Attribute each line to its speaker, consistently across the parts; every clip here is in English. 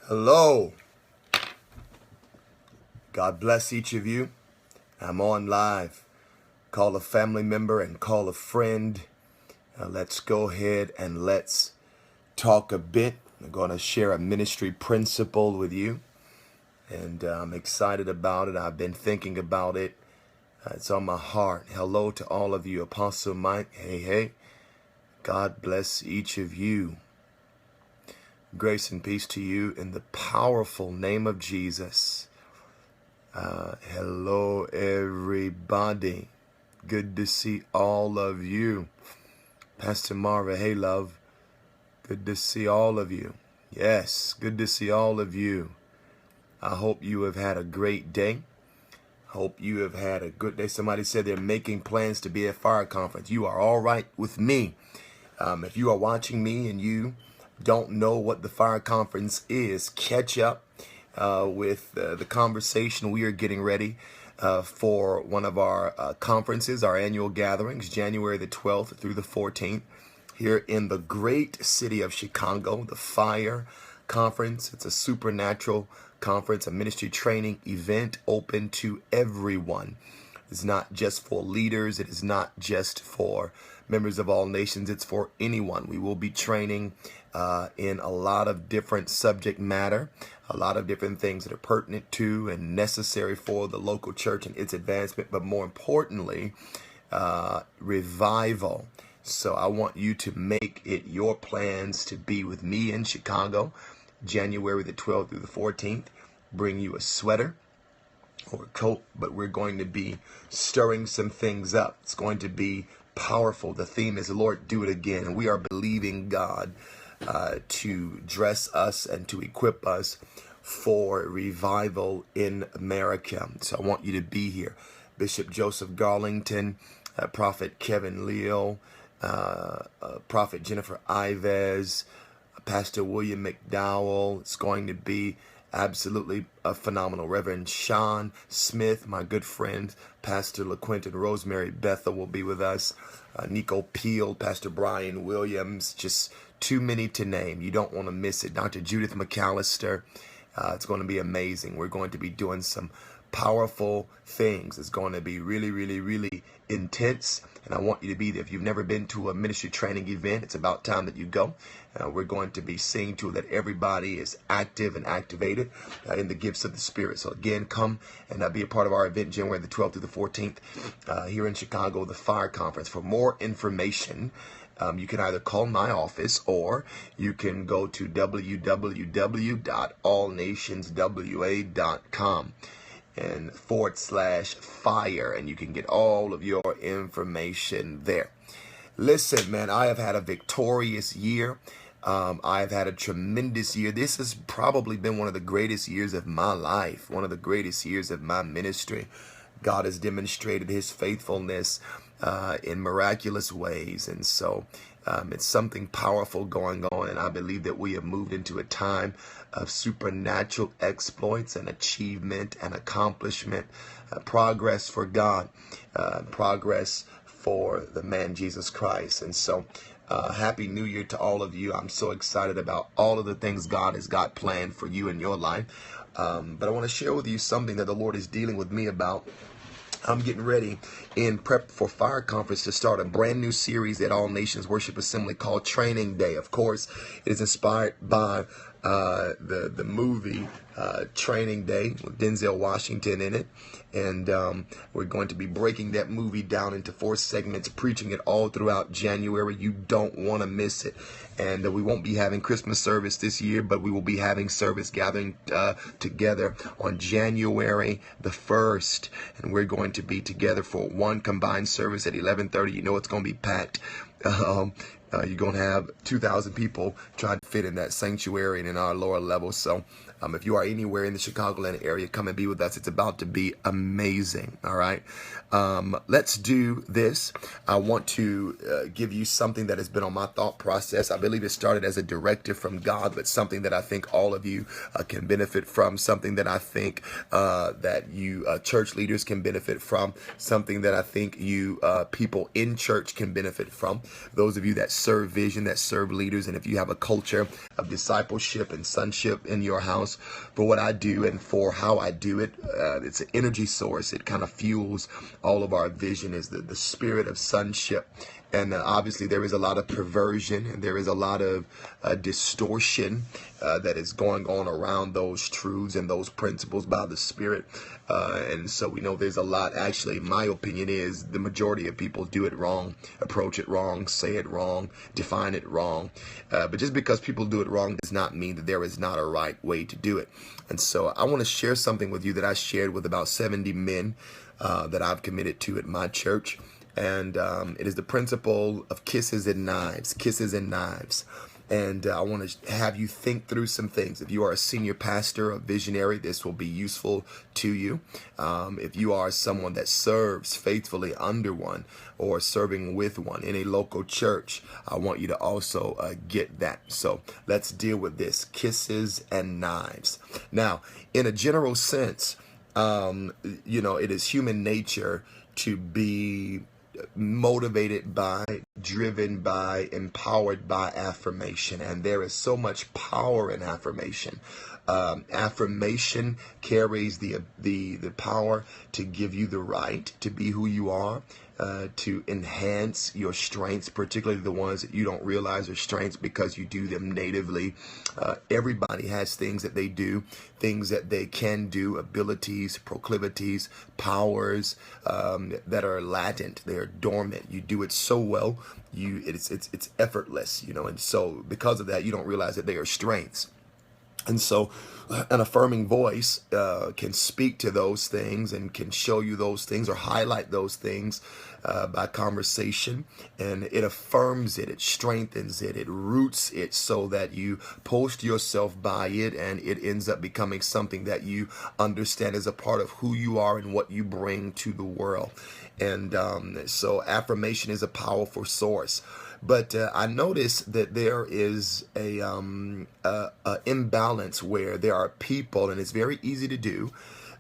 Speaker 1: Hello. God bless each of you. I'm on live. Call a family member and call a friend. Let's go ahead and let's talk a bit. I'm going to share a ministry principle with you. And I'm excited about it. I've been thinking about it. It's on my heart. Hello to all of you. Apostle Mike. Hey. God bless each of you. Grace and peace to you in the powerful name of Jesus. Hello, everybody. Good to see all of you. Pastor Marva, hey, love. Good to see all of you. Yes, good to see all of you. I hope you have had a great day. Hope you have had a good day. Somebody said they're making plans to be at fire conference. You are all right with me. If you are watching me and you don't know what the fire conference is, catch up with the conversation. We are getting ready for one of our conferences, our annual gatherings, January the 12th through the 14th, here in the great city of Chicago, the Fire Conference. It's a supernatural conference, a ministry training event open to everyone. It's not just for leaders. It is not just for members of all nations. It's for anyone. We will be training in a lot of different subject matter, a lot of different things that are pertinent to and necessary for the local church and its advancement, but more importantly, revival. So I want you to make it your plans to be with me in Chicago, January the 12th through the 14th. Bring you a sweater or a coat, but we're going to be stirring some things up. It's going to be powerful. The theme is, Lord, do it again. And we are believing God to dress us and to equip us for revival in America. So I want you to be here. Bishop Joseph Garlington, Prophet Kevin Leo, Prophet Jennifer Ives, Pastor William McDowell. It's going to be absolutely phenomenal. Reverend Sean Smith, my good friend, Pastor LaQuinton Rosemary Bethel will be with us. Nico Peel, Pastor Brian Williams, just too many to name. You don't want to miss it. Dr. Judith McAllister. It's going to be amazing. We're going to be doing some powerful things. It's going to be really, really, really intense. And I want you to be there. If you've never been to a ministry training event, it's about time that you go. We're going to be seeing to it that everybody is active and activated in the gifts of the Spirit. So again, come and be a part of our event, January the 12th through the 14th here in Chicago, the Fire Conference. For more information, you can either call my office or you can go to www.allnationswa.com and /fire, and you can get all of your information there. Listen, man, I have had a victorious year. I've had a tremendous year. This has probably been one of the greatest years of my life, one of the greatest years of my ministry. God has demonstrated his faithfulness in miraculous ways. And so it's something powerful going on. And I believe that we have moved into a time of supernatural exploits and achievement and accomplishment, progress for God, progress for the man Jesus Christ. And so Happy New Year to all of you. I'm so excited about all of the things God has got planned for you in your life. But I want to share with you something that the Lord is dealing with me about. I'm getting ready in prep for Fire Conference to start a brand new series at All Nations Worship Assembly called Training Day. Of course, it is inspired by the movie Training Day with Denzel Washington in it. And we're going to be breaking that movie down into 4 segments, preaching it all throughout January. You don't want to miss it. And we won't be having Christmas service this year, but we will be having service gathering together on January the 1st. And we're going to be together for one combined service at 11:30. You know it's going to be packed. You're going to have 2,000 people trying to fit in that sanctuary and in our lower level. So if you are anywhere in the Chicagoland area, come and be with us. It's about to be amazing. All right. Let's do this. I want to give you something that has been on my thought process. I believe it started as a directive from God, but something that I think all of you can benefit from, something that I think that you church leaders can benefit from, something that I think you people in church can benefit from. Those of you that serve vision, that serve leaders, and if you have a culture of discipleship and sonship in your house, for what I do and for how I do it, it's an energy source. It kind of fuels all of our vision, is the spirit of sonship. And obviously there is a lot of perversion and there is a lot of distortion that is going on around those truths and those principles by the Spirit. And so we know there's a lot. Actually, my opinion is the majority of people do it wrong, approach it wrong, say it wrong, define it wrong. But just because people do it wrong does not mean that there is not a right way to do it. And so I want to share something with you that I shared with about 70 men that I've committed to at my church. And it is the principle of kisses and knives, kisses and knives. And I want to have you think through some things. If you are a senior pastor, a visionary, this will be useful to you. If you are someone that serves faithfully under one or serving with one in a local church, I want you to also get that. So let's deal with this, kisses and knives. Now, in a general sense, it is human nature to be motivated by, driven by, empowered by affirmation. And there is so much power in affirmation. Affirmation carries the power to give you the right to be who you are, to enhance your strengths, particularly the ones that you don't realize are strengths because you do them natively. Everybody has things that they do, things that they can do, abilities, proclivities, powers that are latent, they are dormant. You do it so well, it's effortless, and so because of that, you don't realize that they are strengths. And so an affirming voice can speak to those things and can show you those things or highlight those things by conversation. And it affirms it, it strengthens it, it roots it so that you post yourself by it, and it ends up becoming something that you understand as a part of who you are and what you bring to the world. And so affirmation is a powerful source. But I noticed that there is a imbalance where there are people, and it's very easy to do,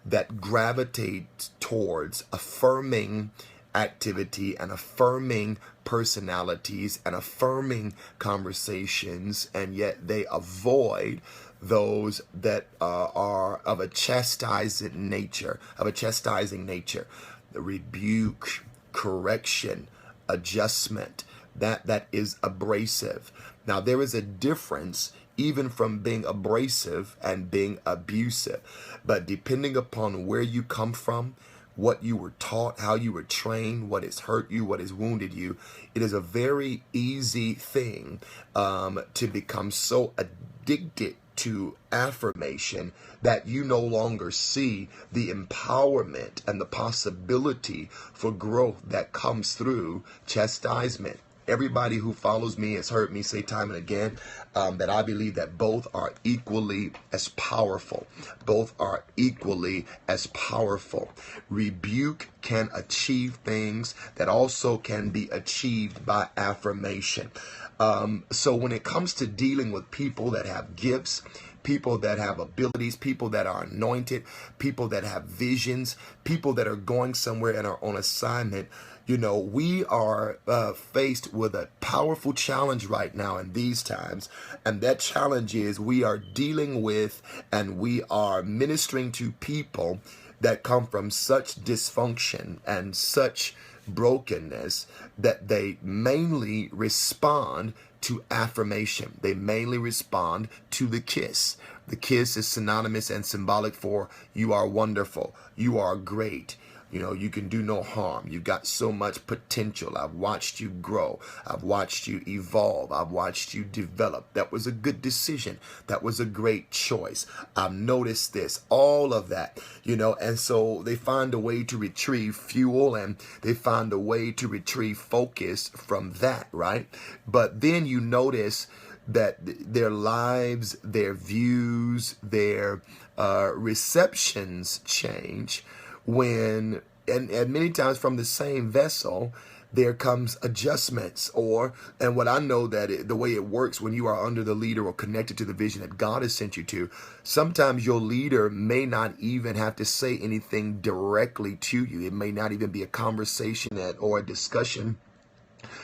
Speaker 1: that gravitate towards affirming activity and affirming personalities and affirming conversations, and yet they avoid those that are of a chastising nature, the rebuke, correction, adjustment. That is abrasive. Now, there is a difference even from being abrasive and being abusive. But depending upon where you come from, what you were taught, how you were trained, what has hurt you, what has wounded you, it is a very easy thing to become so addicted to affirmation that you no longer see the empowerment and the possibility for growth that comes through chastisement. Everybody who follows me has heard me say time and again that I believe that both are equally as powerful. Both are equally as powerful. Rebuke can achieve things that also can be achieved by affirmation. So when it comes to dealing with people that have gifts, people that have abilities, people that are anointed, people that have visions, people that are going somewhere and are on assignment, we are faced with a powerful challenge right now in these times. And that challenge is we are dealing with and we are ministering to people that come from such dysfunction and such brokenness that they mainly respond to affirmation. They mainly respond to the kiss. The kiss is synonymous and symbolic for you are wonderful, you are great. You can do no harm. You've got so much potential. I've watched you grow. I've watched you evolve. I've watched you develop. That was a good decision. That was a great choice. I've noticed this, all of that, and so they find a way to retrieve fuel and they find a way to retrieve focus from that, right? But then you notice that their lives, their views, their receptions change when, and many times from the same vessel, there comes adjustments and what I know that the way it works when you are under the leader or connected to the vision that God has sent you to, sometimes your leader may not even have to say anything directly to you. It may not even be a conversation or a discussion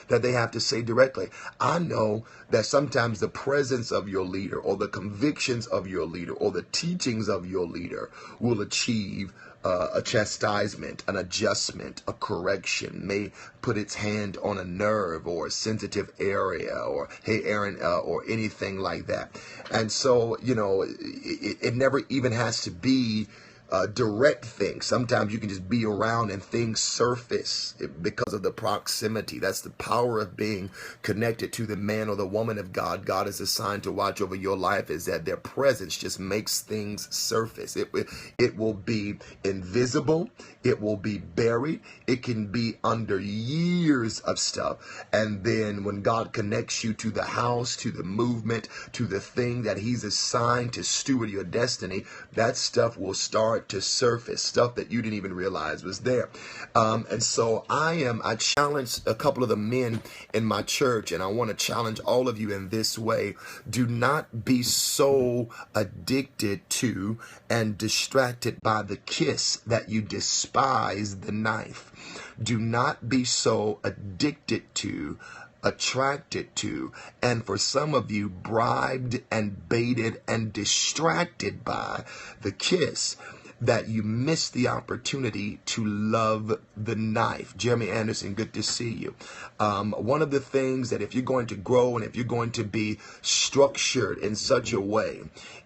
Speaker 1: that they have to say directly. I know that sometimes the presence of your leader or the convictions of your leader or the teachings of your leader will achieve a chastisement, an adjustment, a correction, may put its hand on a nerve or a sensitive area, or, hey, Aaron, or anything like that. And so, it never even has to be direct things. Sometimes you can just be around and things surface because of the proximity. That's the power of being connected to the man or the woman of God. God is assigned to watch over your life, is that their presence just makes things surface. It will be invisible. It will be buried. It can be under years of stuff. And then when God connects you to the house, to the movement, to the thing that he's assigned to steward your destiny, that stuff will start to surface, stuff that you didn't even realize was there. And so I challenged a couple of the men in my church, and I want to challenge all of you in this way. Do not be so addicted to and distracted by the kiss that you despise the knife. Do not be so addicted to, attracted to, and for some of you, bribed and baited and distracted by the kiss, that you miss the opportunity to love the knife. Jeremy Anderson, good to see you. One of the things that if you're going to grow and if you're going to be structured in such a way,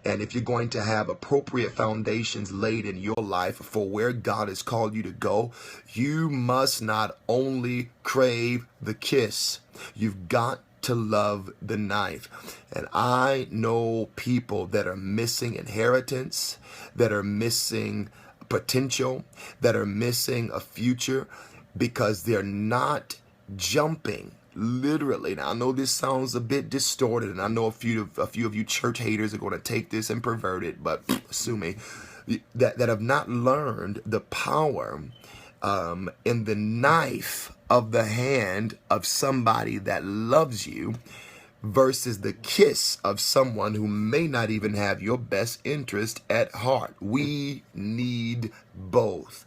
Speaker 1: and if you're going to have appropriate foundations laid in your life for where God has called you to go, you must not only crave the kiss, you've got to love the knife. And I know people that are missing inheritance, that are missing potential, that are missing a future because they're not jumping. Literally. Now, I know this sounds a bit distorted, and I know a few of you church haters are going to take this and pervert it, but sue me, that have not learned the power in the knife of the hand of somebody that loves you versus the kiss of someone who may not even have your best interest at heart. We need both.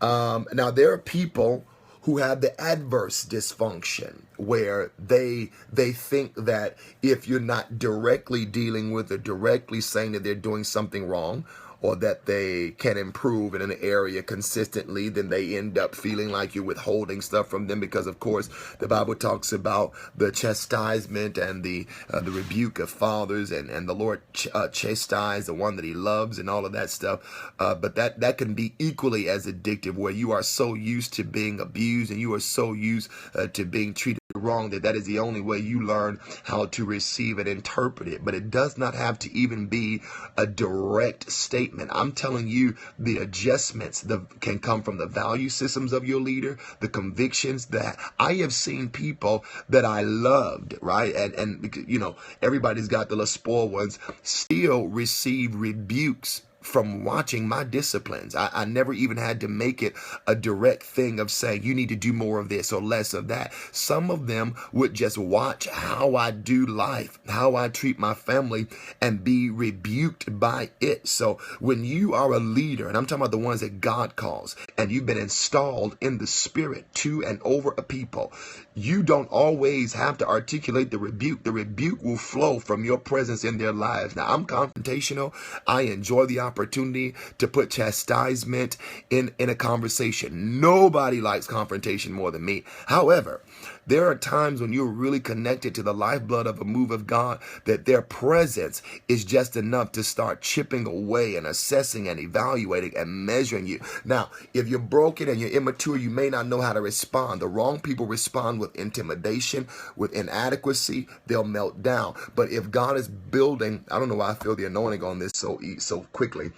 Speaker 1: Now, there are people who have the adverse dysfunction where they think that if you're not directly dealing with or directly saying that they're doing something wrong, or that they can improve in an area consistently, then they end up feeling like you're withholding stuff from them, because of course the Bible talks about the chastisement and the rebuke of fathers, and the Lord chastise the one that he loves and all of that stuff. But that can be equally as addictive, where you are so used to being abused and you are so used to being treated wrong that is the only way you learn how to receive and interpret it. But it does not have to even be a direct statement. I'm telling you, the adjustments can come from the value systems of your leader, the convictions that I have seen people that I loved, right? And everybody's got the little spoiled ones, still receive rebukes from watching my disciplines. I never even had to make it a direct thing of saying, you need to do more of this or less of that. Some of them would just watch how I do life, how I treat my family, and be rebuked by it. So when you are a leader, and I'm talking about the ones that God calls, and you've been installed in the spirit to and over a people, you don't always have to articulate the rebuke. The rebuke will flow from your presence in their lives. Now, I'm confrontational. I enjoy the opportunity to put chastisement in a conversation. Nobody likes confrontation more than me. However, there are times when you're really connected to the lifeblood of a move of God, that their presence is just enough to start chipping away and assessing and evaluating and measuring you. Now, if you're broken and you're immature, you may not know how to respond. The wrong people respond with intimidation, with inadequacy. They'll melt down. But if God is building, I don't know why I feel the anointing on this so quickly.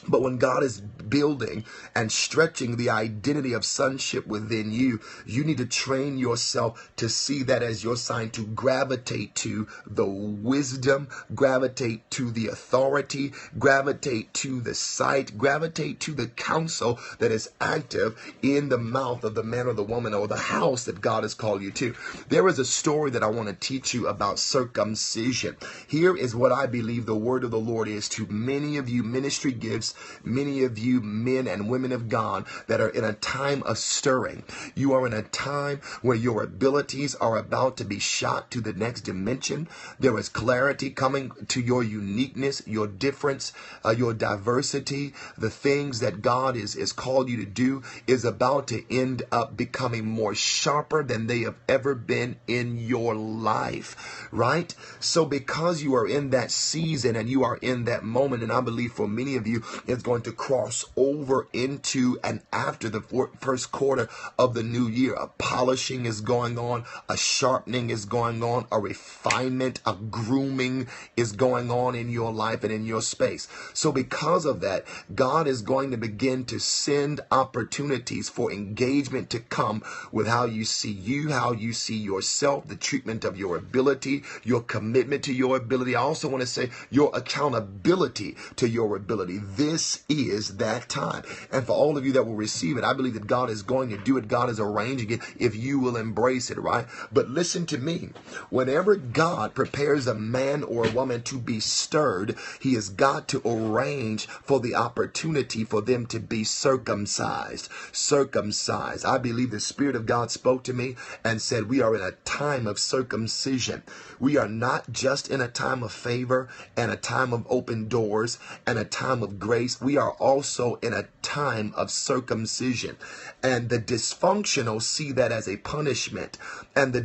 Speaker 1: But when God is building and stretching the identity of sonship within you, you need to train yourself to see that as your sign, to gravitate to the wisdom, gravitate to the authority, gravitate to the sight, gravitate to the counsel that is active in the mouth of the man or the woman or the house that God has called you to. There is a story that I want to teach you about circumcision. Here is what I believe the word of the Lord is to many of you ministry gifts Many of you men and women of God that are in a time of stirring. You are in a time where your abilities are about to be shot to the next dimension. There is clarity coming to your uniqueness, your difference, your diversity. The things that God is called you to do is about to end up becoming more sharper than they have ever been in your life, right? So because you are in that season and you are in that moment, and I believe for many of you, it's going to cross over into and after the first quarter of the new year. A polishing is going on, a sharpening is going on, a refinement, a grooming is going on in your life and in your space. So because of that, God is going to begin to send opportunities for engagement to come with how you see how you see yourself, the treatment of your ability, your commitment to your ability. I also want to say your accountability to your ability. This is that time. And for all of you that will receive it, I believe that God is going to do it. God is arranging it if you will embrace it, right? But listen to me. Whenever God prepares a man or a woman to be stirred, he has got to arrange for the opportunity for them to be circumcised. Circumcised. I believe the Spirit of God spoke to me and said we are in a time of circumcision. We are not just in a time of favor and a time of open doors and a time of grace. We are also in a time of circumcision. And the dysfunctional see that as a punishment, and the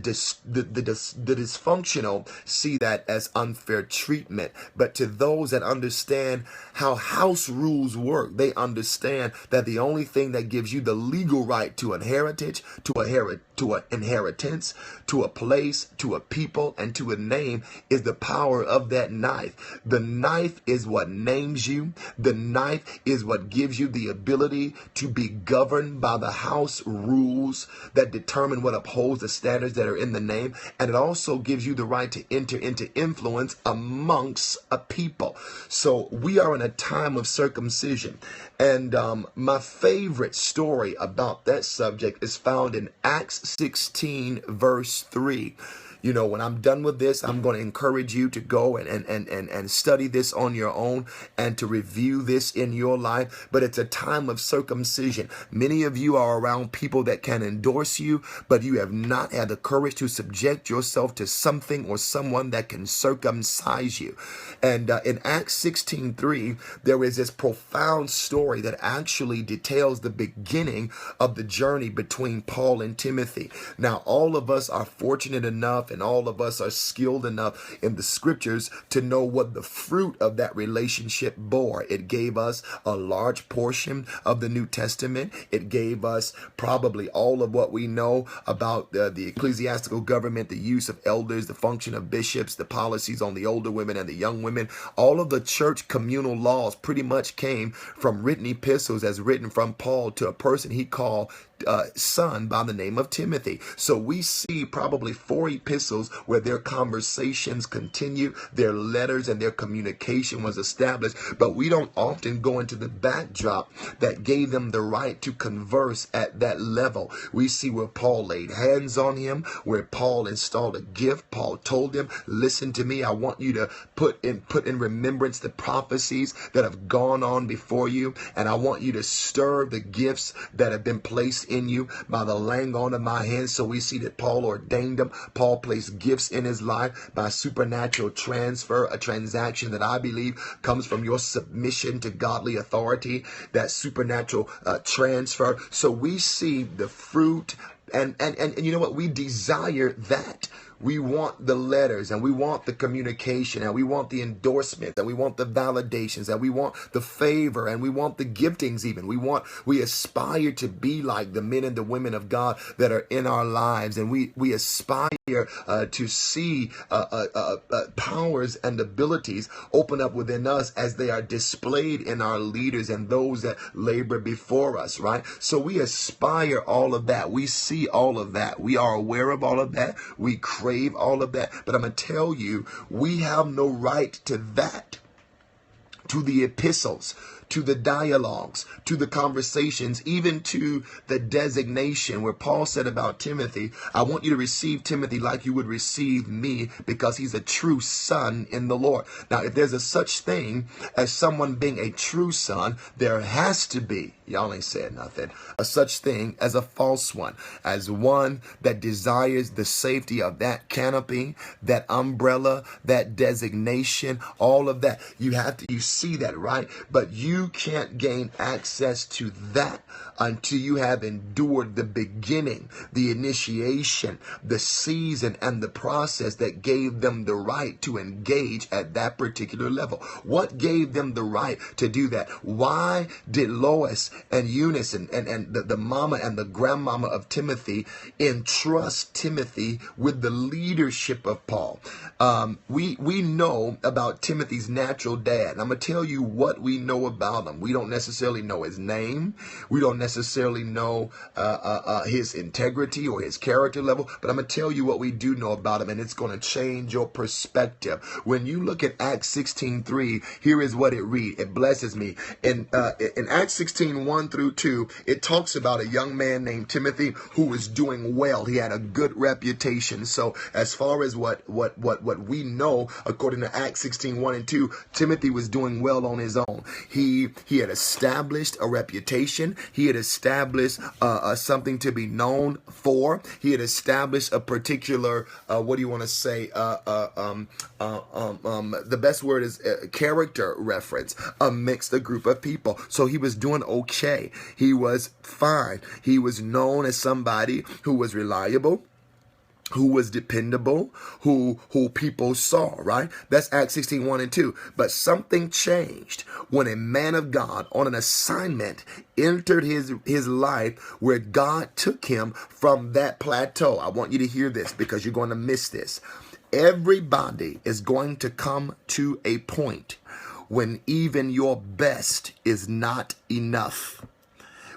Speaker 1: dysfunctional see that as unfair treatment. But to those that understand how house rules work, they understand that the only thing that gives you the legal right to an heritage, to an inheritance, to a place, to a people, and to a name is the power of that knife. The knife is what names you. The knife is what gives you the ability to be governed by the house rules that determine what upholds the standards that are in the name. And it also gives you the right to enter into influence amongst a people. So we are in a time of circumcision. And my favorite story about that subject is found in Acts 16, verse 3. You know, when I'm done with this, I'm going to encourage you to go and study this on your own and to review this in your life. But it's a time of circumcision. Many of you are around people that can endorse you, but you have not had the courage to subject yourself to something or someone that can circumcise you. And in Acts 16:3, there is this profound story that actually details the beginning of the journey between Paul and Timothy. Now, all of us are fortunate enough and all of us are skilled enough in the scriptures to know what the fruit of that relationship bore. It gave us a large portion of the New Testament. It gave us probably all of what we know about the ecclesiastical government, the use of elders, the function of bishops, the policies on the older women and the young women. All of the church communal laws pretty much came from written epistles as written from Paul to a person he called son by the name of Timothy. So we see probably 4 epistles where their conversations continue, their letters and their communication was established, but we don't often go into the backdrop that gave them the right to converse at that level. We see where Paul laid hands on him, where Paul installed a gift. Paul told him, listen to me, I want you to put in remembrance the prophecies that have gone on before you, and I want you to stir the gifts that have been placed in you by the laying on of my hands. So we see that Paul ordained them. Paul placed gifts in his life by supernatural transfer, a transaction that I believe comes from your submission to godly authority, that supernatural transfer. So we see the fruit and you know what? We desire that. We want the letters and we want the communication and we want the endorsement and we want the validations and we want the favor and we want the giftings even. We aspire to be like the men and the women of God that are in our lives, and we aspire to see powers and abilities open up within us as they are displayed in our leaders and those that labor before us, right? So we aspire all of that. We see all of that. We are aware of all of that. We crave all of that. But I'm going to tell you, we have no right to that, to the epistles, to the dialogues, to the conversations, even to the designation where Paul said about Timothy, I want you to receive Timothy like you would receive me because he's a true son in the Lord. Now, if there's a such thing as someone being a true son, there has to be, y'all ain't said nothing, a such thing as a false one, as one that desires the safety of that canopy, that umbrella, that designation, all of that. You see that, right? But you can't gain access to that until you have endured the beginning, the initiation, the season, and the process that gave them the right to engage at that particular level. What gave them the right to do that? Why did Lois and Eunice and the mama and the grandmama of Timothy entrust Timothy with the leadership of Paul? We know about Timothy's natural dad. And I'm going to tell you what we know about him. We don't necessarily know his name. We don't necessarily know his integrity or his character level. But I'm going to tell you what we do know about him, and it's going to change your perspective. When you look at Acts 16:3, here is what it reads. It blesses me. In Acts 16:1 through 2, it talks about a young man named Timothy who was doing well. He had a good reputation. So as far as what we know, according to Acts 16:1 and 2, Timothy was doing well on his own. He had established a reputation. He had established something to be known for. He had established a particular, what do you want to say? The best word is character reference amongst a group of people. So he was doing okay. He was fine. He was known as somebody who was reliable, who was dependable, who people saw, right? That's Acts 16:1 and 2. But something changed when a man of God on an assignment entered his life where God took him from that plateau. I want you to hear this because you're going to miss this. Everybody is going to come to a point when even your best is not enough.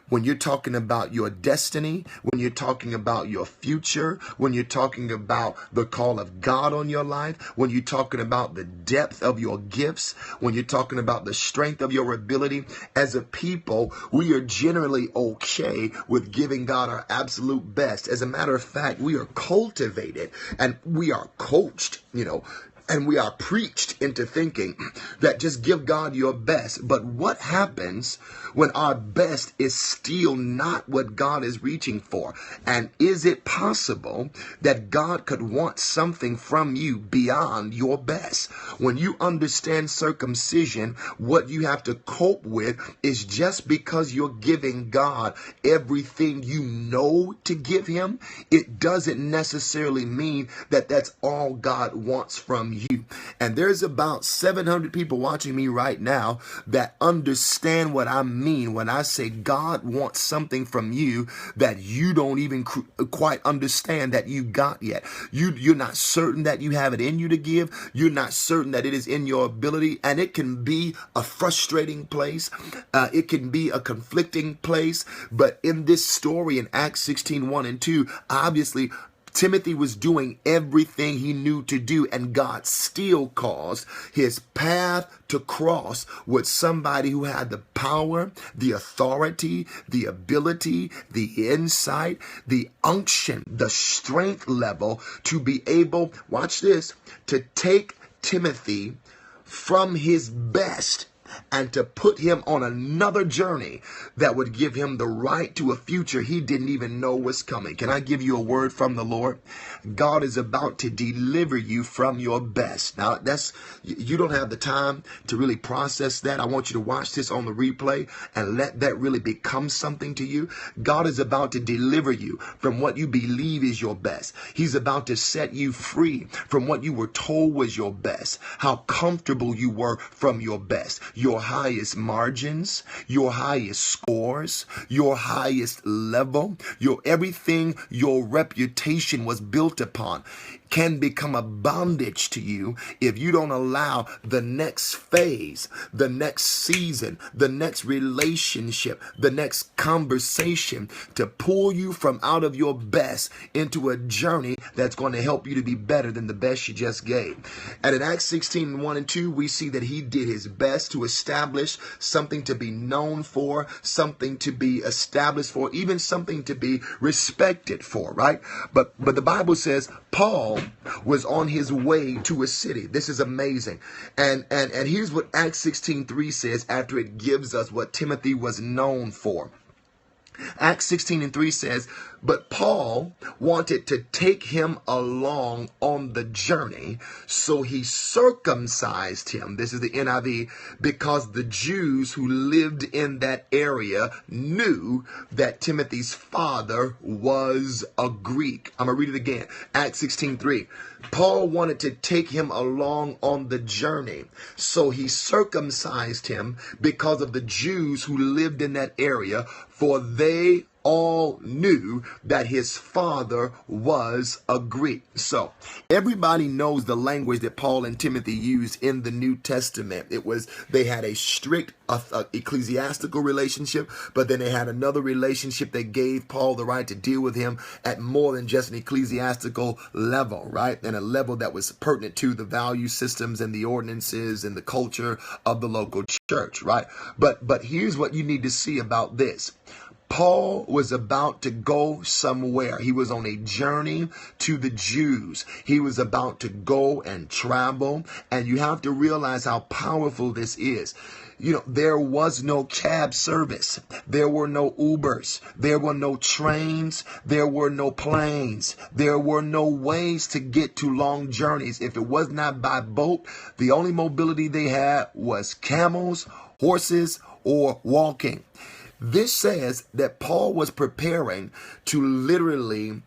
Speaker 1: When you're talking about your destiny, when you're talking about your future, when you're talking about the call of God on your life, when you're talking about the depth of your gifts, when you're talking about the strength of your ability, as a people, we are generally okay with giving God our absolute best. As a matter of fact, we are cultivated and we are coached, and we are preached into thinking that just give God your best. But what happens when our best is still not what God is reaching for? And is it possible that God could want something from you beyond your best? When you understand circumcision, what you have to cope with is just because you're giving God everything you know to give him, it doesn't necessarily mean that that's all God wants from you. And there's about 700 people watching me right now that understand what I mean when I say God wants something from you that you don't even quite understand that you got yet. You're not certain that you have it in you to give. You're not certain that it is in your ability, and it can be a frustrating place. It can be a conflicting place. But in this story in Acts 16:1 and 2, obviously Timothy was doing everything he knew to do, and God still caused his path to cross with somebody who had the power, the authority, the ability, the insight, the unction, the strength level to be able, watch this, to take Timothy from his best and to put him on another journey that would give him the right to a future he didn't even know was coming. Can I give you a word from the Lord? God is about to deliver you from your best. Now, you don't have the time to really process that. I want you to watch this on the replay and let that really become something to you. God is about to deliver you from what you believe is your best. He's about to set you free from what you were told was your best, how comfortable you were from your best. Your highest margins, your highest scores, your highest level, your everything, your reputation was built upon. can become a bondage to you if you don't allow the next phase, the next season, the next relationship, the next conversation to pull you from out of your best into a journey that's going to help you to be better than the best you just gave. And in Acts 16:1 and 2, we see that he did his best to establish something to be known for, something to be established for, even something to be respected for, right? But the Bible says Paul was on his way to a city. This is amazing. And here's what Acts 16:3 says after it gives us what Timothy was known for. Acts 16:3 says, but Paul wanted to take him along on the journey, so he circumcised him. This is the NIV, because the Jews who lived in that area knew that Timothy's father was a Greek. I'm going to read it again. Acts 16:3. Paul wanted to take him along on the journey, so he circumcised him because of the Jews who lived in that area, for they all knew that his father was a Greek. So everybody knows the language that Paul and Timothy used in the New Testament. They had a strict ecclesiastical relationship, but then they had another relationship that gave Paul the right to deal with him at more than just an ecclesiastical level, right? And a level that was pertinent to the value systems and the ordinances and the culture of the local church, right? But here's what you need to see about this. Paul was about to go somewhere. He was on a journey to the Jews. He was about to go and travel. And you have to realize how powerful this is. You know, there was no cab service. There were no Ubers. There were no trains. There were no planes. There were no ways to get to long journeys. If it was not by boat, the only mobility they had was camels, horses, or walking. This says that Paul was preparing to literally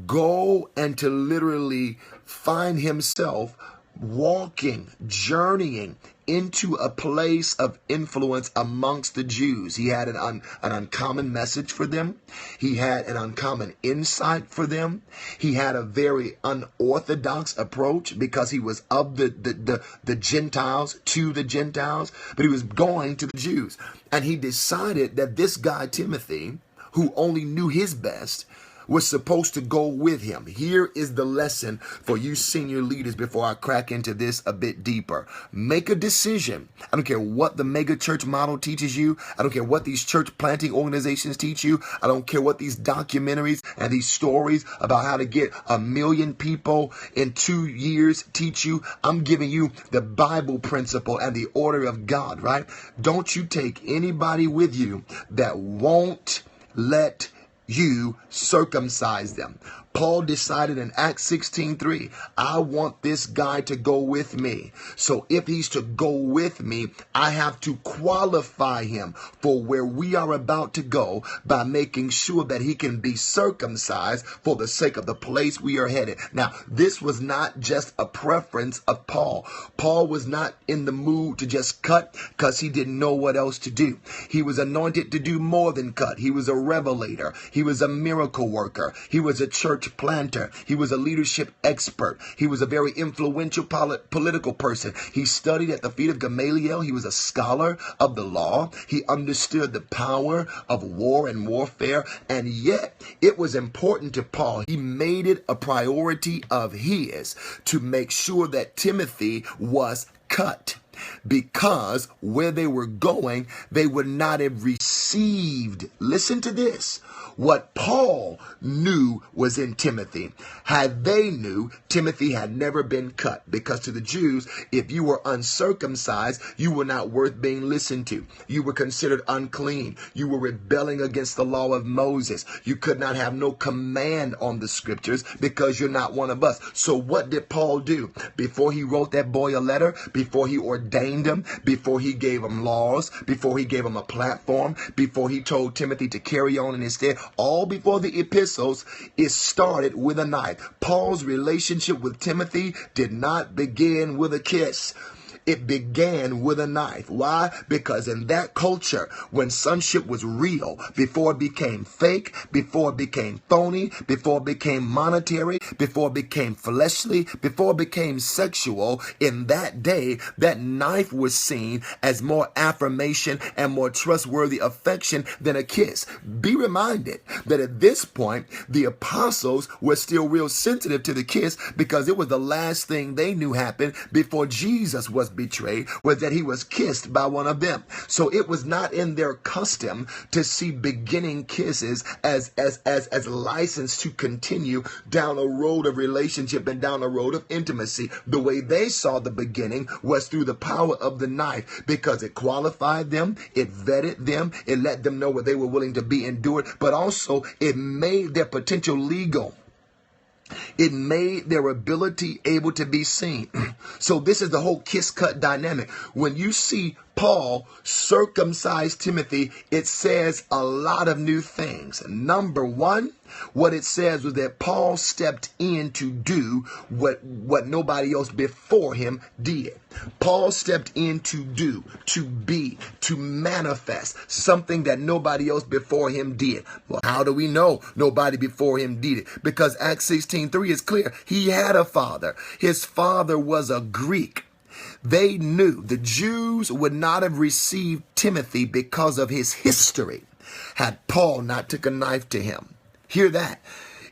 Speaker 1: go and to literally find himself walking, journeying into a place of influence amongst the Jews. He had an uncommon message for them. He had an uncommon insight for them. He had a very unorthodox approach because he was of the Gentiles to the Gentiles, but he was going to the Jews. And he decided that this guy, Timothy, who only knew his best, was supposed to go with him. Here is the lesson for you senior leaders before I crack into this a bit deeper. Make a decision. I don't care what the mega church model teaches you. I don't care what these church planting organizations teach you. I don't care what these documentaries and these stories about how to get 1 million people in 2 years teach you. I'm giving you the Bible principle and the order of God, right? Don't you take anybody with you that won't let you circumcise them. Paul decided in Acts 16:3, I want this guy to go with me. So if he's to go with me, I have to qualify him for where we are about to go by making sure that he can be circumcised for the sake of the place we are headed. Now, this was not just a preference of Paul. Paul was not in the mood to just cut because he didn't know what else to do. He was anointed to do more than cut. He was a revelator. He was a miracle worker. He was a church planter. He was a leadership expert. He was a very influential political person. He studied at the feet of Gamaliel. He was a scholar of the law. He understood the power of war and warfare. And yet it was important to Paul. He made it a priority of his to make sure that Timothy was cut, because where they were going, they would not have received, listen to this, what Paul knew was in Timothy. Had they knew, Timothy had never been cut, because to the Jews, if you were uncircumcised, you were not worth being listened to. You were considered unclean. You were rebelling against the law of Moses. You could not have no command on the scriptures because you're not one of us. So what did Paul do? Before he wrote that boy a letter, before he ordained him, before he gave him laws, before he gave him a platform, before he told Timothy to carry on in his stead, all before the epistles, it started with a knife. Paul's relationship with Timothy did not begin with a kiss. It began with a knife. Why? Because in that culture, when sonship was real, before it became fake, before it became phony, before it became monetary, before it became fleshly, before it became sexual, in that day, that knife was seen as more affirmation and more trustworthy affection than a kiss. Be reminded that at this point, the apostles were still real sensitive to the kiss, because it was the last thing they knew happened before Jesus was betrayed, was that he was kissed by one of them. So it was not in their custom to see beginning kisses as license to continue down a road of relationship and down a road of intimacy. The way they saw the beginning was through the power of the knife, because it qualified them, it vetted them, it let them know what they were willing to be endured, but also it made their potential legal. It made their ability able to be seen. So this is the whole kiss-cut dynamic. When you see Paul circumcise Timothy, it says a lot of new things. Number one, what it says was that Paul stepped in to do what nobody else before him did. Paul stepped in to do, to be, to manifest something that nobody else before him did. Well, how do we know nobody before him did it? Because Acts 16:3 is clear. He had a father. His father was a Greek. They knew the Jews would not have received Timothy because of his history had Paul not took a knife to him. Hear that.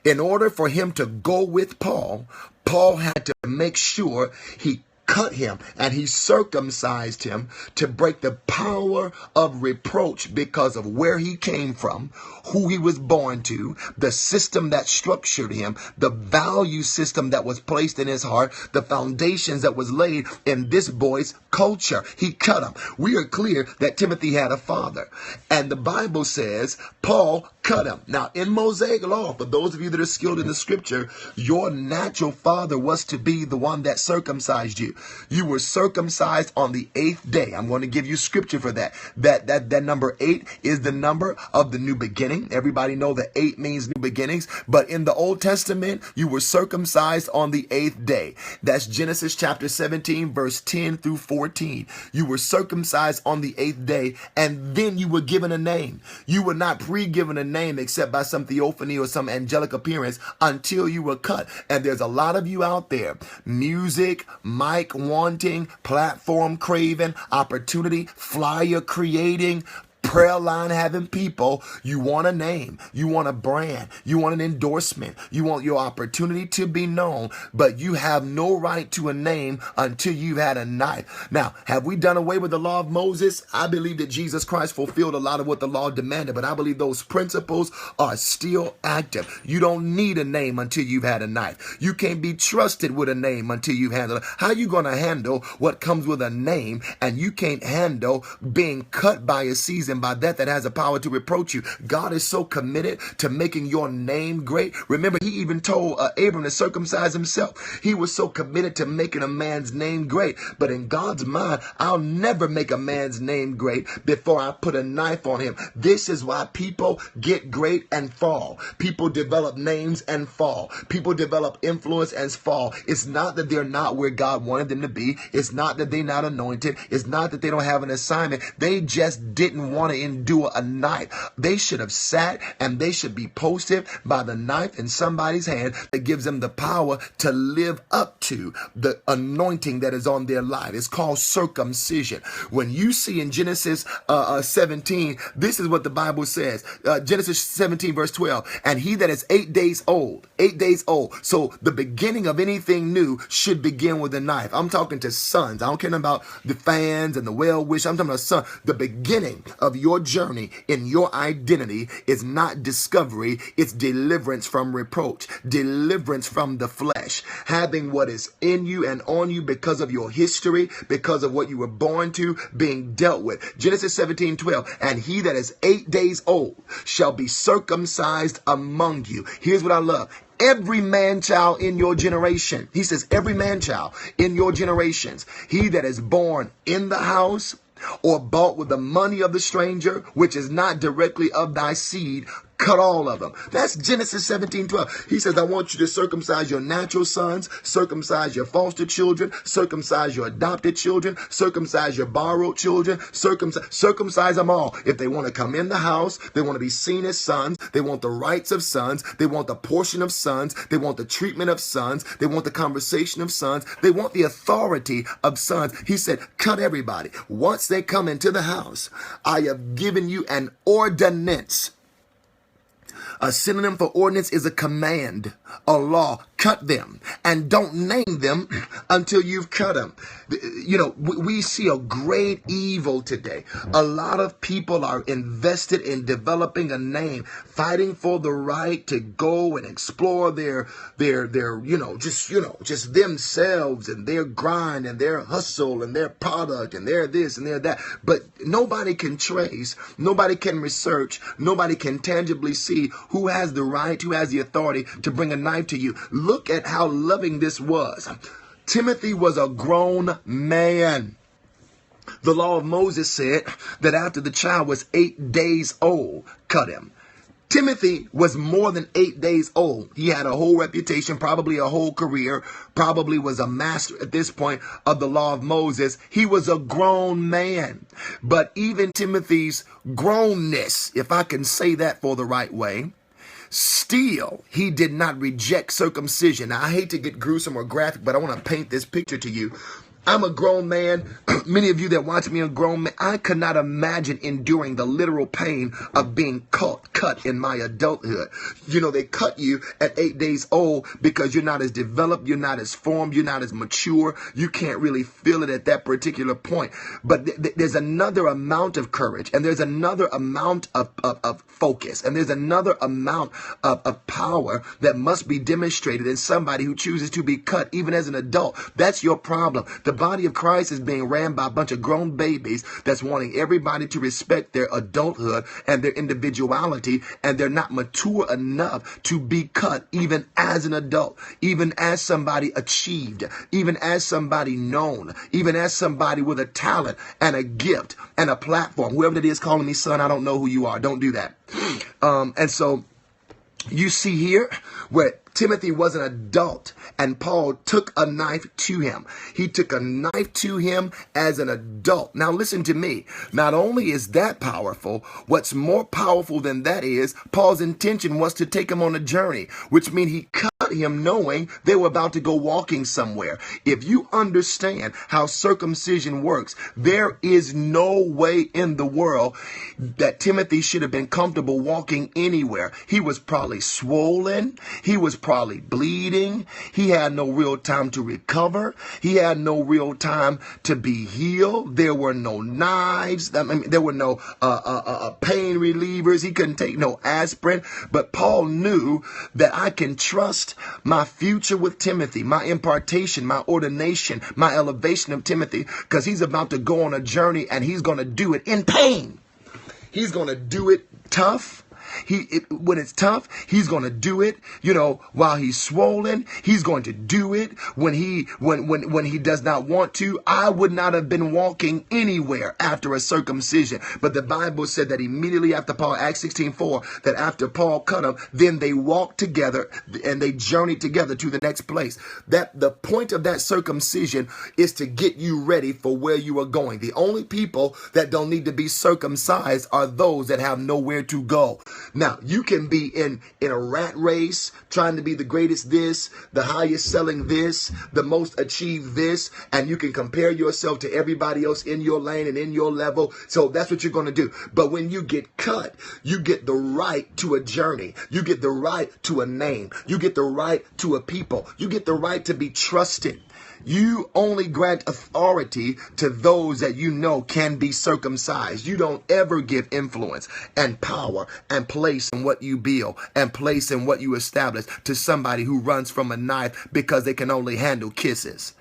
Speaker 1: In order for him to go with Paul, Paul had to make sure he cut him and he circumcised him to break the power of reproach because of where he came from, who he was born to, the system that structured him, the value system that was placed in his heart, the foundations that was laid in this boy's culture. He cut him. We are clear that Timothy had a father, and the Bible says Paul cut him. Now, in Mosaic law, for those of you that are skilled in the scripture, your natural father was to be the one that circumcised you. You were circumcised on the 8th day. I'm going to give you scripture for that. That number 8 is the number of the new beginning. Everybody know that 8 means new beginnings. But in the Old Testament, you were circumcised on the 8th day. That's Genesis chapter 17, verse 10 through 14. You were circumcised on the 8th day, and then you were given a name. You were not pre-given a name except by some theophany or some angelic appearance until you were cut. And there's a lot of you out there, music, mic wanting, platform craving, opportunity, flyer creating, prayer line having people. You want a name, you want a brand, you want an endorsement, you want your opportunity to be known, but you have no right to a name until you've had a knife. Now, have we done away with the law of Moses? I believe that Jesus Christ fulfilled a lot of what the law demanded, but I believe those principles are still active. You don't need a name until you've had a knife. You can't be trusted with a name until you've handled it. How are you going to handle what comes with a name, and you can't handle being cut by a season by that has a power to reproach you? God is so committed to making your name great. Remember, he even told Abram to circumcise himself. He was so committed to making a man's name great. But in God's mind, I'll never make a man's name great before I put a knife on him. This is why people get great and fall. People develop names and fall. People develop influence and fall. It's not that they're not where God wanted them to be. It's not that they're not anointed. It's not that they don't have an assignment. They just didn't want to endure a knife. They should have sat, and they should be posted by the knife in somebody's hand that gives them the power to live up to the anointing that is on their life. It's called circumcision. When you see in Genesis 17, this is what the Bible says. Genesis 17 verse 12, and he that is 8 days old. So the beginning of anything new should begin with a knife. I'm talking to sons. I don't care about the fans and the well-wish. I'm talking about son. The beginning of your journey in your identity is not discovery, it's deliverance from reproach, deliverance from the flesh, having what is in you and on you because of your history, because of what you were born to, being dealt with. Genesis 17:12, and he that is 8 days old shall be circumcised among you. Here's what I love. Every man child in your generation. He says, every man child in your generations, he that is born in the house or bought with the money of the stranger, which is not directly of thy seed, cut all of them. That's Genesis 17:12. He says, I want you to circumcise your natural sons, circumcise your foster children, circumcise your adopted children, circumcise your borrowed children, circumcise them all. If they want to come in the house, they want to be seen as sons, they want the rights of sons, they want the portion of sons, they want the treatment of sons, they want the conversation of sons, they want the authority of sons. He said, cut everybody. Once they come into the house, I have given you an ordinance. A synonym for ordinance is a command, a law. Cut them and don't name them until you've cut them. You know, we see a great evil today. A lot of people are invested in developing a name, fighting for the right to go and explore their just themselves and their grind and their hustle and their product and their this and their that. But nobody can trace, nobody can research, nobody can tangibly see who has the right, who has the authority to bring a knife to you. Look at how loving this was. Timothy was a grown man. The law of Moses said that after the child was 8 days old, cut him. Timothy was more than 8 days old. He had a whole reputation, probably a whole career, probably was a master at this point of the law of Moses. He was a grown man. But even Timothy's grownness, if I can say that for the right way, still, he did not reject circumcision. Now, I hate to get gruesome or graphic, but I want to paint this picture to you. I'm a grown man. Many of you that watch me are grown men. I could not imagine enduring the literal pain of being cut in my adulthood. You know, they cut you at 8 days old because you're not as developed, you're not as formed, you're not as mature. You can't really feel it at that particular point. But there's another amount of courage, and there's another amount of focus, and there's another amount of power that must be demonstrated in somebody who chooses to be cut even as an adult. That's your problem. The body of Christ is being ran by a bunch of grown babies that's wanting everybody to respect their adulthood and their individuality, and they're not mature enough to be cut even as an adult, even as somebody achieved, even as somebody known, even as somebody with a talent and a gift and a platform. Whoever it is calling me son, I don't know who you are. Don't do that. And so you see here where Timothy was an adult, and Paul took a knife to him. He took a knife to him as an adult. Now listen to me. Not only is that powerful, what's more powerful than that is Paul's intention was to take him on a journey, which means he cut him knowing they were about to go walking somewhere. If you understand how circumcision works, there is no way in the world that Timothy should have been comfortable walking anywhere. He was probably swollen. He was probably bleeding. He had no real time to recover. He had no real time to be healed. There were no knives. I mean, there were no pain relievers. He couldn't take no aspirin. But Paul knew that I can trust my future with Timothy, my impartation, my ordination, my elevation of Timothy, because he's about to go on a journey and he's going to do it in pain. He's going to do it tough. When it's tough, he's going to do it, while he's swollen. He's going to do it when he does not want to. I would not have been walking anywhere after a circumcision. But the Bible said that immediately after Paul, Acts 16:4, that after Paul cut him, then they walked together and they journeyed together to the next place. That the point of that circumcision is to get you ready for where you are going. The only people that don't need to be circumcised are those that have nowhere to go. Now, you can be in a rat race, trying to be the greatest this, the highest selling this, the most achieved this, and you can compare yourself to everybody else in your lane and in your level. So that's what you're going to do. But when you get cut, you get the right to a journey. You get the right to a name. You get the right to a people. You get the right to be trusted. You only grant authority to those that you know can be circumcised. You don't ever give influence and power and place in what you build and place in what you establish to somebody who runs from a knife because they can only handle kisses.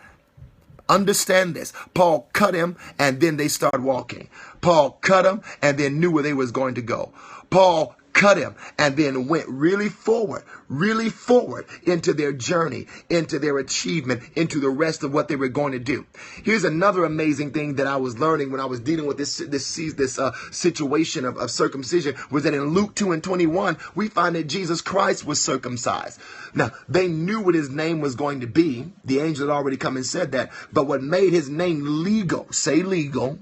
Speaker 1: Understand this. Paul cut him and then they start walking. Paul cut him and then knew where they was going to go. Paul cut him, and then went really forward into their journey, into their achievement, into the rest of what they were going to do. Here's another amazing thing that I was learning when I was dealing with this situation of circumcision, was that in Luke 2:21, we find that Jesus Christ was circumcised. Now, they knew what his name was going to be. The angel had already come and said that. But what made his name legal, say legal,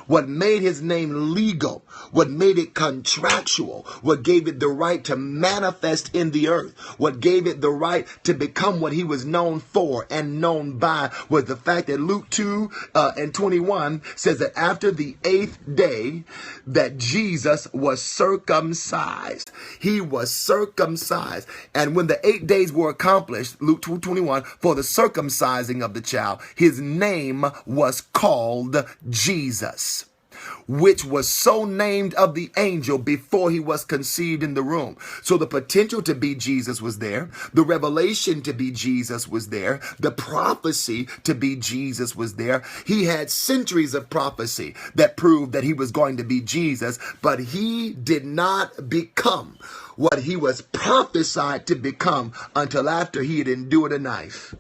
Speaker 1: what made his name legal, what made it contractual, what gave it the right to manifest in the earth, what gave it the right to become what he was known for and known by, was the fact that Luke 2:21 says that after the 8th day that Jesus was circumcised. He was circumcised. And when the 8 days were accomplished, Luke 2:21, for the circumcising of the child, his name was called Jesus, which was so named of the angel before he was conceived in the womb. So the potential to be Jesus was there. The revelation to be Jesus was there. The prophecy to be Jesus was there. He had centuries of prophecy that proved that he was going to be Jesus, but he did not become what he was prophesied to become until after he had endured a knife.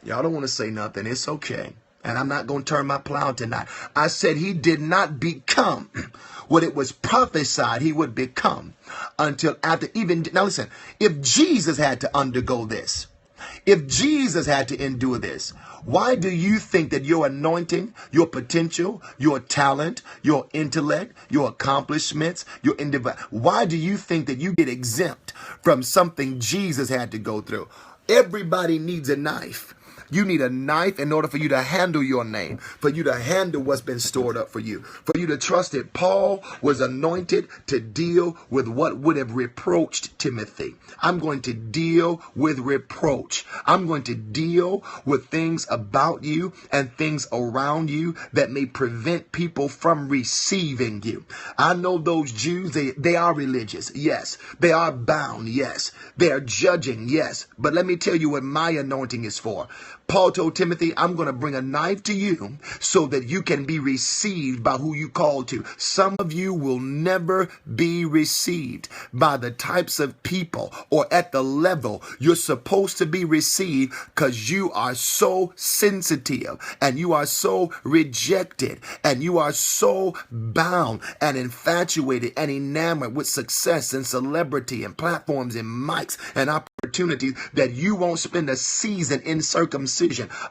Speaker 1: Y'all don't want to say nothing. It's okay. And I'm not going to turn my plow tonight. I said he did not become what it was prophesied he would become until after even. Now listen, if Jesus had to undergo this, if Jesus had to endure this, why do you think that your anointing, your potential, your talent, your intellect, your accomplishments, your individual, why do you think that you get exempt from something Jesus had to go through? Everybody needs a knife. You need a knife in order for you to handle your name, for you to handle what's been stored up for you, for you to trust it. Paul was anointed to deal with what would have reproached Timothy. I'm going to deal with reproach. I'm going to deal with things about you and things around you that may prevent people from receiving you. I know those Jews, they are religious. Yes. They are bound. Yes. They are judging. Yes. But let me tell you what my anointing is for. Paul told Timothy, I'm going to bring a knife to you so that you can be received by who you called to. Some of you will never be received by the types of people or at the level you're supposed to be received because you are so sensitive and you are so rejected and you are so bound and infatuated and enamored with success and celebrity and platforms and mics and opportunities that you won't spend a season in circumcision,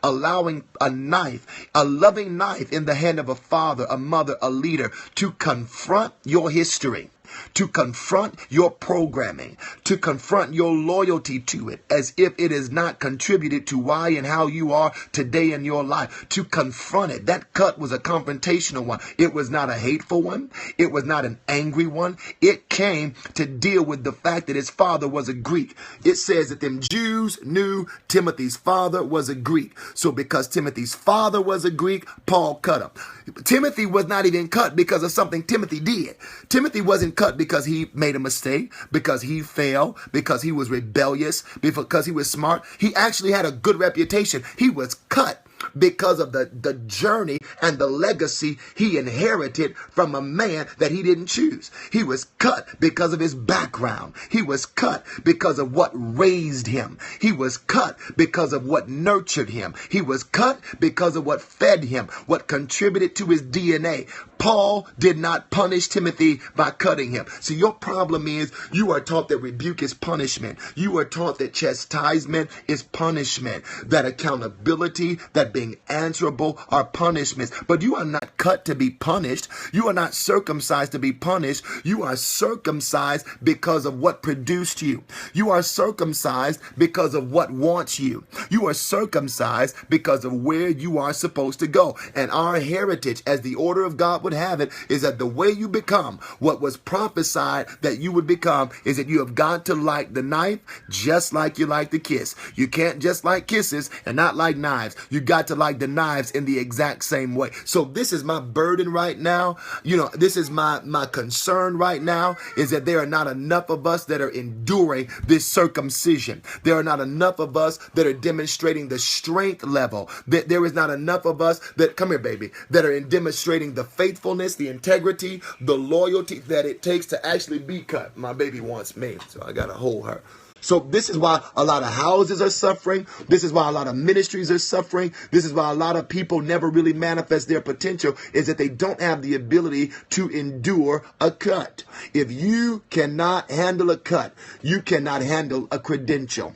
Speaker 1: allowing a knife, a loving knife in the hand of a father, a mother, a leader to confront your history, to confront your programming, to confront your loyalty to it as if it has not contributed to why and how you are today in your life, to confront it. That cut was a confrontational one. It was not a hateful one. It was not an angry one. It came to deal with the fact that his father was a Greek. It says that them Jews knew Timothy's father was a Greek. So because Timothy's father was a Greek, Paul cut him. Timothy was not even cut because of something Timothy did. Timothy wasn't cut because he made a mistake, because he failed, because he was rebellious, because he was smart. He actually had a good reputation. He was cut because of the journey and the legacy he inherited from a man that he didn't choose. He was cut because of his background. He was cut because of what raised him. He was cut because of what nurtured him. He was cut because of what fed him, what contributed to his DNA. Paul did not punish Timothy by cutting him. See, your problem is you are taught that rebuke is punishment. You are taught that chastisement is punishment, that accountability, that being answerable are punishments. But you are not cut to be punished. You are not circumcised to be punished. You are circumcised because of what produced you. You are circumcised because of what wants you. You are circumcised because of where you are supposed to go. And our heritage, as the order of God would have it, is that the way you become what was prophesied that you would become is that you have got to like the knife just like you like the kiss. You can't just like kisses and not like knives. You got to like the knives in the exact same way. So this is my burden right now. This is my concern right now, is that there are not enough of us that are enduring this circumcision. There are not enough of us that are demonstrating the strength level. That there is not enough of us that, come here, baby, that are in demonstrating the faith faithfulness, the integrity, the loyalty that it takes to actually be cut. My baby wants me, so I got to hold her. So this is why a lot of houses are suffering. This is why a lot of ministries are suffering. This is why a lot of people never really manifest their potential, is that they don't have the ability to endure a cut. If you cannot handle a cut, you cannot handle a credential.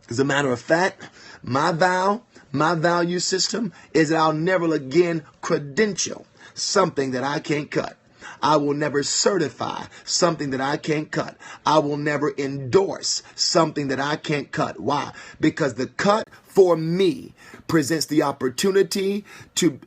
Speaker 1: As a matter of fact, my value system is that I'll never again credential something that I can't cut. I will never certify something that I can't cut. I will never endorse something that I can't cut. Why? Because the cut for me presents the opportunity to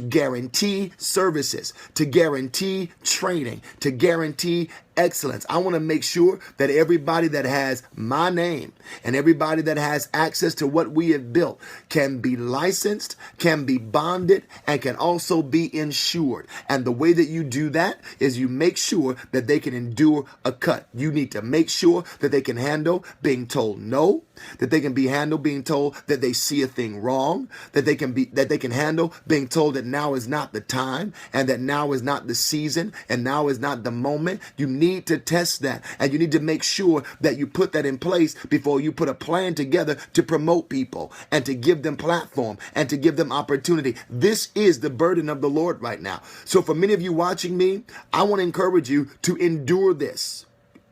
Speaker 1: guarantee services, to guarantee training, to guarantee excellence. I want to make sure that everybody that has my name and everybody that has access to what we have built can be licensed, can be bonded, and can also be insured. And the way that you do that is you make sure that they can endure a cut. You need to make sure that they can handle being told no, that they can be handled being told that they see a thing wrong, that they can handle being told that now is not the time, and that now is not the season, and now is not the moment. You need to test that, and you need to make sure that you put that in place before you put a plan together to promote people and to give them platform and to give them opportunity. This is the burden of the Lord right now. So for many of you watching me, I want to encourage you to endure this.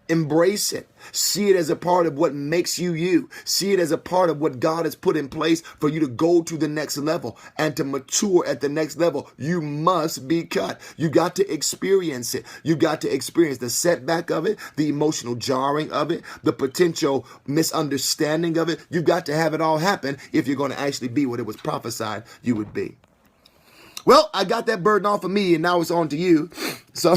Speaker 1: Embrace it. See it as a part of what makes you you. See it as a part of what God has put in place for you to go to the next level and to mature at the next level. You must be cut. You got to experience it. You got to experience the setback of it, the emotional jarring of it, the potential misunderstanding of it. You got to have it all happen if you're going to actually be what it was prophesied you would be. Well, I got that burden off of me, and now it's on to you. So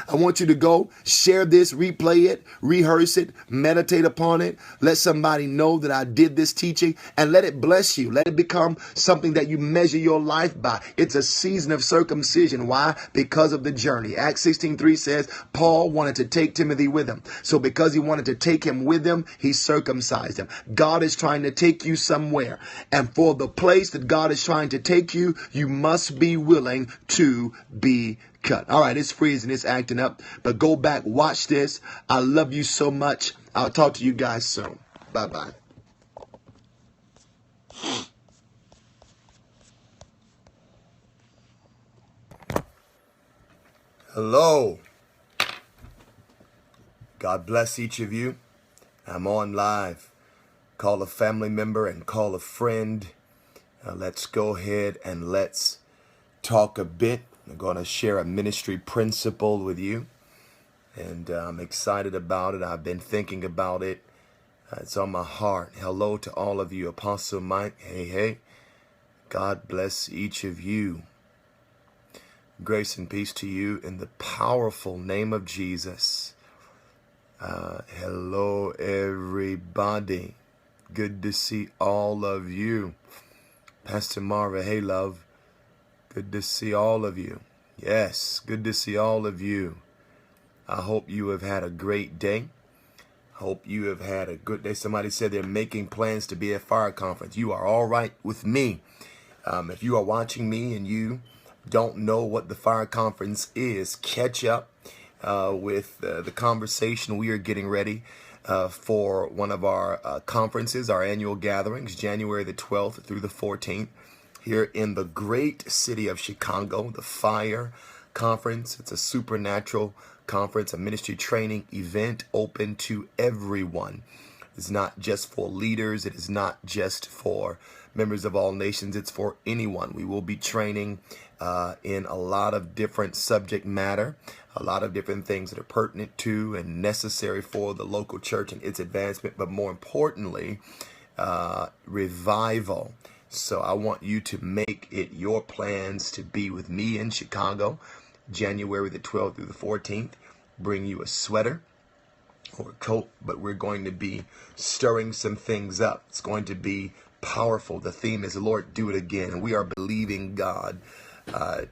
Speaker 1: I want you to go share this, replay it, rehearse it, meditate upon it. Let somebody know that I did this teaching, and let it bless you. Let it become something that you measure your life by. It's a season of circumcision. Why? Because of the journey. Acts 16:3 says Paul wanted to take Timothy with him. So because he wanted to take him with him, he circumcised him. God is trying to take you somewhere. And for the place that God is trying to take you, you must be willing to be cut. All right, it's freezing, it's acting up, but go back, watch this. I love you so much. I'll talk to you guys soon. Bye-bye. Hello. God bless each of you. I'm on live. Call a family member and call a friend. Let's go ahead and let's talk a bit. I'm going to share a ministry principle with you, and I'm excited about it. I've been thinking about it. It's on my heart. Hello to all of you. Apostle Mike, hey. God bless each of you. Grace and peace to you in the powerful name of Jesus. Hello, everybody. Good to see all of you. Pastor Marva, hey, love. Good to see all of you. Yes, good to see all of you. I hope you have had a great day. I hope you have had a good day. Somebody said they're making plans to be at fire conference. You are all right with me. If you are watching me and you don't know what the fire conference is, catch up with the conversation. We are getting ready for one of our conferences, our annual gatherings, January the 12th through the 14th. Here in the great city of Chicago, the Fire Conference. It's a supernatural conference, a ministry training event open to everyone. It's not just for leaders. It is not just for members of all nations. It's for anyone. We will be training in a lot of different subject matter, a lot of different things that are pertinent to and necessary for the local church and its advancement, but more importantly, revival. So I want you to make it your plans to be with me in Chicago, January the 12th through the 14th. Bring you a sweater or a coat, but we're going to be stirring some things up. It's going to be powerful. The theme is, Lord, do it again. And we are believing God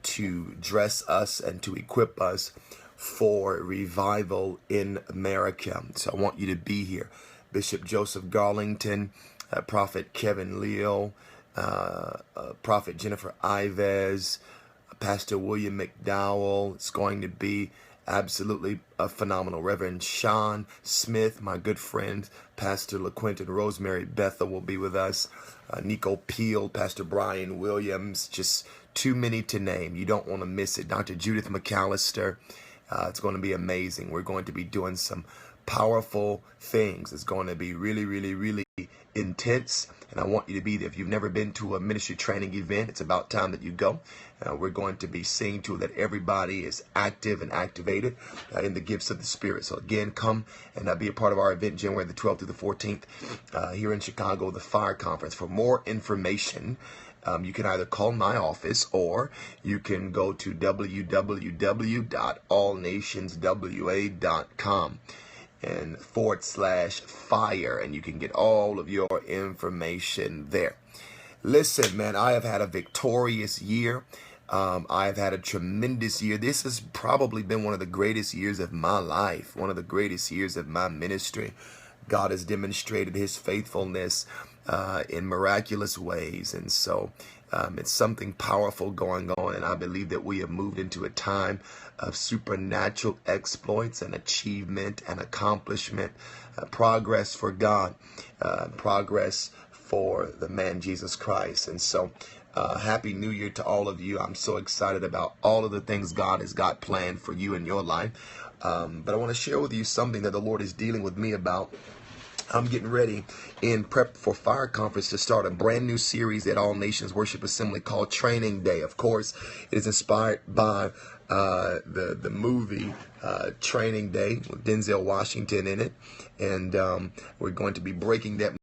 Speaker 1: to dress us and to equip us for revival in America. So I want you to be here. Bishop Joseph Garlington, Prophet Kevin Leo, Prophet Jennifer Ives, Pastor William McDowell. It's going to be absolutely phenomenal. Reverend Sean Smith, my good friend, Pastor LaQuinton Rosemary Bethel will be with us. Nico Peel, Pastor Brian Williams, just too many to name. You don't want to miss it. Dr. Judith McAllister. It's going to be amazing. We're going to be doing some powerful things. It's going to be really, really, really intense, and I want you to be there. If you've never been to a ministry training event, it's about time that you go. We're going to be seeing to it that everybody is active and activated in the gifts of the Spirit. So again, come and be a part of our event January the 12th through the 14th here in Chicago, the Fire Conference. For more information, you can either call my office or you can go to www.allnationswa.com and /fire, and you can get all of your information there. Listen, man, I have had a victorious year. I've had a tremendous year. This has probably been one of the greatest years of my life, one of the greatest years of my ministry. God has demonstrated his faithfulness in miraculous ways. And so it's something powerful going on. And I believe that we have moved into a time of supernatural exploits and achievement and accomplishment, progress for God, progress for the man Jesus Christ. And so Happy New Year to all of you. I'm so excited about all of the things God has got planned for you in your life. But I want to share with you something that the Lord is dealing with me about. I'm getting ready in prep for Fire Conference to start a brand new series at All Nations Worship Assembly called Training Day. Of course, it is inspired by the movie Training Day with Denzel Washington in it. And we're going to be breaking that